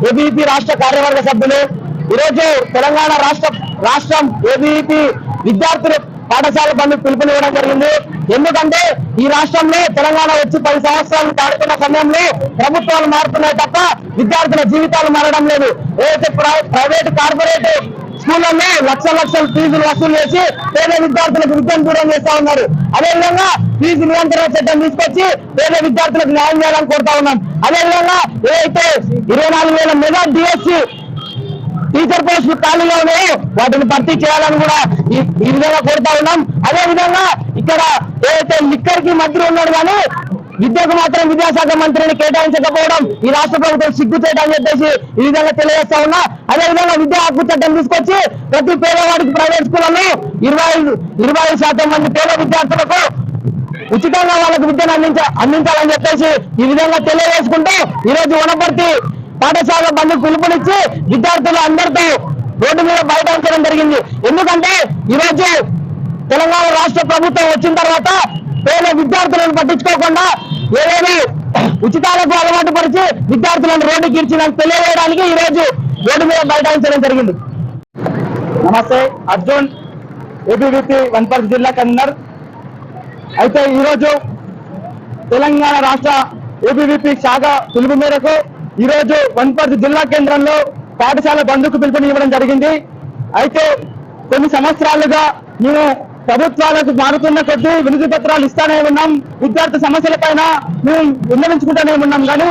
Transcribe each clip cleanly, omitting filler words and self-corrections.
ABVP రాష్ట్ర కార్యవర్గ సభ్యులు ఈరోజు తెలంగాణ రాష్ట్రం ఏబీవీపీ విద్యార్థులు పాఠశాల బంధుకు పిలుపునివ్వడం జరిగింది. ఎందుకంటే ఈ రాష్ట్రంలో తెలంగాణ వచ్చి 10 సంవత్సరాలు దాటుతున్న సమయంలో ప్రభుత్వాలు మారుతున్నాయి తప్ప విద్యార్థుల జీవితాలు మారడం లేదు. ఏదైతే ప్రైవేట్ కార్పొరేట్ స్కూళ్ళల్లో లక్షల ఫీజులు వసూలు చేసి పేద విద్యార్థులకు విద్యను దూరం చేస్తా ఉన్నారు. అదేవిధంగా ఫీజు నియంత్రణ చట్టం తీసుకొచ్చి పేద విద్యార్థులకు న్యాయం చేయాలని కోరుతా ఉన్నాం. అదేవిధంగా ఏదైతే 24,000 మెగా డిఎస్సి టీచర్ పోస్టులు ఖాళీగా ఉన్నాయో వాటిని భర్తీ చేయాలని కూడా ఈ విధంగా కోరుతా ఉన్నాం. అదే విధంగా ఇక్కడ ఏదైతే లిక్కర్ కి మంత్రి ఉన్నాడు కానీ విద్యకు మాత్రం విద్యాశాఖ మంత్రిని కేటాయించకపోవడం ఈ రాష్ట్ర ప్రభుత్వం సిగ్గుచేయని చెప్పేసి ఈ విధంగా తెలియజేస్తా ఉన్నా. అదేవిధంగా విద్యా హక్కు చట్టం తీసుకొచ్చి ప్రతి పేదవాడికి ప్రైవేట్ స్కూళ్లలో 25% మంది పేద విద్యార్థులకు ఉచితంగా వాళ్ళకు విద్యను అందించాలని చెప్పేసి ఈ విధంగా తెలియజేసుకుంటూ ఈరోజు వనపర్తి పాఠశాల బంధుకు పిలుపునిచ్చి విద్యార్థులు అందరితో రోడ్డు మీద బైఠాయించడం జరిగింది. ఎందుకంటే ఈరోజు తెలంగాణ రాష్ట్ర ప్రభుత్వం వచ్చిన తర్వాత పేద విద్యార్థులను పట్టించుకోకుండా ఏదైనా ఉచితాలకు అలవాటు పరిచి విద్యార్థులను రోడ్డుకి ఇచ్చిందని తెలియజేయడానికి ఈ రోజు రోడ్డు మీద బైఠాయించడం జరిగింది. నమస్తే, అర్జున్, ఏబీవీపీ వనపర్తి జిల్లా కన్వీనర్. అయితే ఈరోజు తెలంగాణ రాష్ట్ర ఏబీవీపీ శాఖ పిలుపు మేరకు ఈరోజు వనపర్తి జిల్లా కేంద్రంలో పాఠశాల బంధుకు పిలుపునివ్వడం జరిగింది. అయితే కొన్ని సంవత్సరాలుగా మేము ప్రభుత్వాలకు మారుతున్న కొద్దీ వినతి పత్రాలు ఇస్తానే ఉన్నాం, విద్యార్థి సమస్యల పైన మేము విన్నవించుకుంటూనే ఉన్నాం. కానీ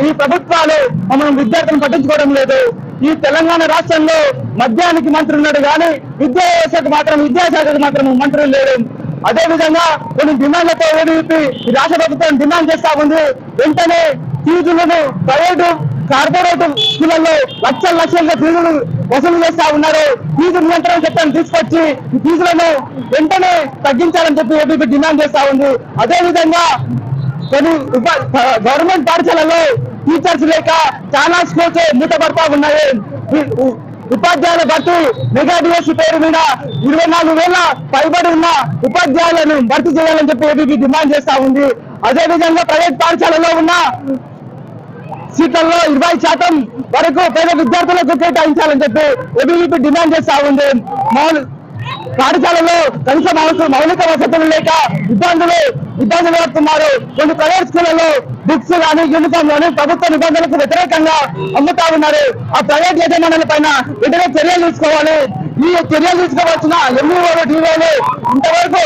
ఈ ప్రభుత్వాలు మమ్మల్ని విద్యార్థులను పట్టించుకోవడం లేదు. ఈ తెలంగాణ రాష్ట్రంలో మద్యానికి మంత్రి ఉన్నాడు కానీ విద్యాశాఖకు మాత్రం మంత్రులు లేరు. అదే విధంగా కొన్ని డిమాండ్లతో ఏబీవీపీ ఈ రాష్ట్ర ప్రభుత్వం డిమాండ్ చేస్తా ఉంది. వెంటనే ఫీజులను ప్రైవేటు కార్పొరేట్ స్కూళ్లలో లక్షలుగా ఫీజులు వసూలు చేస్తా ఉన్నారు. ఫీజు నియంత్రణ చట్టం తీసుకొచ్చి ఈ ఫీజులను వెంటనే తగ్గించాలని చెప్పి ఏబీవీపీ డిమాండ్ చేస్తా ఉంది. అదేవిధంగా కొన్ని గవర్నమెంట్ పాఠశాలలో టీచర్స్ లేక చాలా స్కూల్స్ మూతపడతా ఉన్నాయి. ఉపాధ్యాయుల భర్తీ మెగా డిఎస్సి పేరు మీద 24,000 పైబడి ఉన్న ఉపాధ్యాయులను భర్తీ చేయాలని చెప్పి ఏబీవీపీ డిమాండ్ చేస్తా ఉంది. అదేవిధంగా ప్రైవేట్ పాఠశాలలో ఉన్న సీట్లలో 20% వరకు పేద విద్యార్థులకు కేటాయించాలని చెప్పి ఏబీవీపీ డిమాండ్ చేస్తా ఉంది. పాఠశాలలో కనీస మౌలిక వసతులు లేక ఇబ్బందులు పడుతున్నారు. కొన్ని ప్రైవేట్ స్కూళ్లలో బుక్స్ కానీ యూనిఫామ్ కానీ ప్రభుత్వ నిబంధనలకు వ్యతిరేకంగా అమ్ముతా ఉన్నారు. ఆ ప్రైవేట్ యజమానుల పైన వెంటనే చర్యలు తీసుకోవాలి. ఈ చర్యలు తీసుకోవాల్సిన ఎంఈఓలు డిఓలు ఇంతవరకు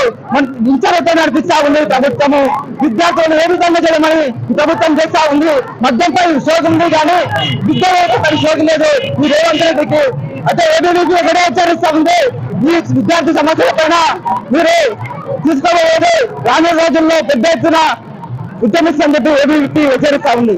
ఇంచలతో నడిపిస్తా ఉంది ప్రభుత్వము. విద్యార్థులను ఏ విధంగా చేయమని ప్రభుత్వం చేస్తా ఉంది. మద్యంపై షోకు ఉంది కానీ విద్యార్థులపై షోకు లేదు ఈ రేవంత్ రెడ్డికి. అయితే ఏబీవీపీ ఒకటే హెచ్చరిస్తా ఉంది, ఈ విద్యార్థి సమస్యల పైన మీరు తీసుకోబోయేది రానున్న రోజుల్లో పెద్ద ఎత్తున ఉద్యమిస్తామని చెప్పి ఏబీవీపీ హెచ్చరిస్తా ఉంది.